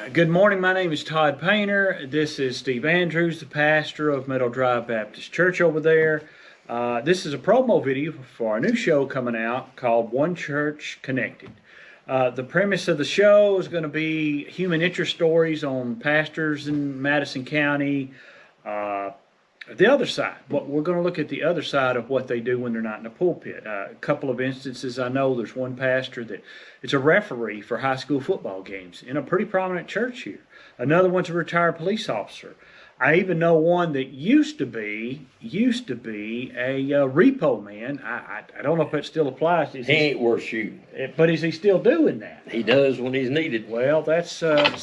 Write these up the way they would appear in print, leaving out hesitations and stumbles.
Good morning. My name is Todd Painter. This is Steve Andrews, the pastor of Meadow Drive Baptist Church over there. This is a promo video for our new show coming out called One Church Connected. The premise of the show is going to be human interest stories on pastors in Madison County. The other side, we're going to look at the other side of what they do when they're not in the pulpit. A couple of instances, I know there's one pastor that is a referee for high school football games in a pretty prominent church here. Another one's a retired police officer. I even know one that used to be a repo man. I don't know if it still applies. He ain't worth shooting. But is he still doing that? He does when he's needed. Well, that's an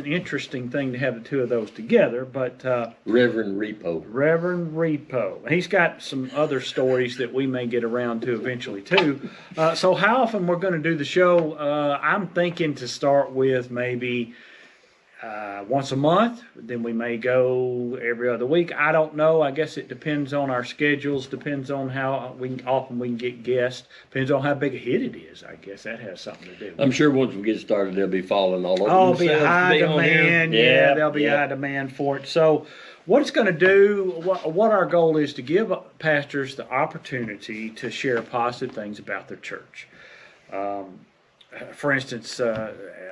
interesting thing to have the two of those together. But Reverend Repo. He's got some other stories that we may get around to eventually too. So how often we're going to do the show? I'm thinking to start with maybe once a month. Then we may go every other week. I don't know. I guess it depends on our schedules. Depends on how often we can get guests. Depends on how big a hit it is. I guess that has something to do with it. I'm sure once we get started, they'll be falling all over Oh, themselves. be high demand. Yeah, there'll be high demand for it. So what it's going to do, what our goal is to give pastors the opportunity to share positive things about their church. For instance,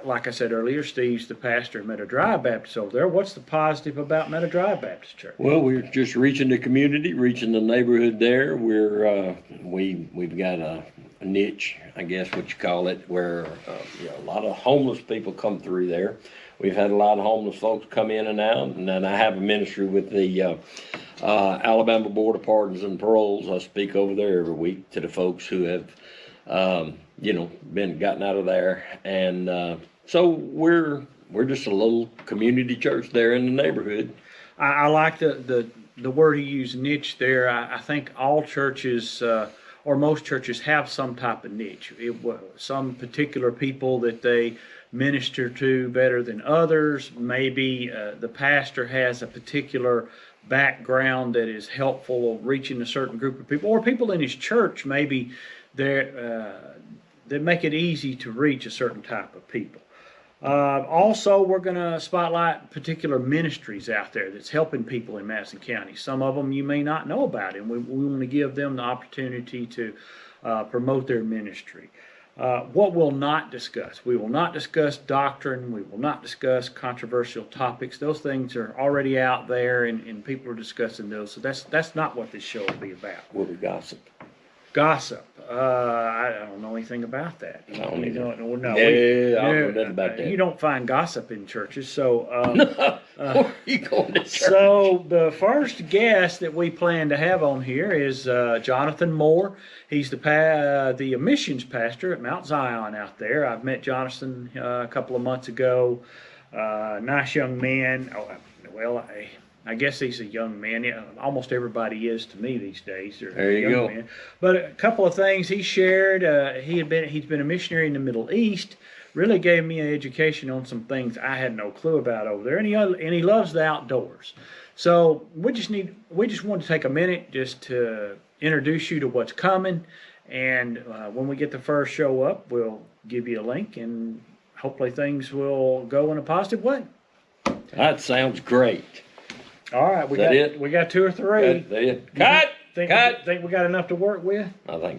like I said earlier, Steve's the pastor of Meadow Drive Baptist over there. What's the positive about Meadow Drive Baptist Church? Well, we're just reaching the community, reaching the neighborhood there. We've got a niche, I guess what you call it, where a lot of homeless people come through there. We've had a lot of homeless folks come in and out, and then I have a ministry with the Alabama Board of Pardons and Paroles. I speak over there every week to the folks who have been gotten out of there, and so we're just a little community church there in the neighborhood. I like the word he used, niche there. I think all churches or most churches have some type of niche. Some particular people that they minister to better than others. Maybe the pastor has a particular background that is helpful of reaching a certain group of people, or people in his church maybe that make it easy to reach a certain type of people. Also, we're going to spotlight particular ministries out there that's helping people in Madison County. Some of them you may not know about, and we want to give them the opportunity to promote their ministry. What we'll not discuss. We will not discuss doctrine. We will not discuss controversial topics. Those things are already out there, and people are discussing those. So that's not what this show will be about. We'll be gossip. Gossip. I don't know anything about that. I don't either. No, I don't know about that. You don't find gossip in churches, so. Where are you going to church? So the first guest that we plan to have on here is Jonathan Moore. He's the missions pastor at Mount Zion out there. I've met Jonathan a couple of months ago. Nice young man. I guess he's a young man. Yeah, almost everybody is to me these days. There you go. Man. But a couple of things he shared. He's been a missionary in the Middle East. Really gave me an education on some things I had no clue about over there. And he loves the outdoors. So we just want to take a minute just to introduce you to what's coming. And when we get the first show up, we'll give you a link, and hopefully things will go in a positive way. That sounds great. All right, we got two or three. Cut! Think we got enough to work with? I think so.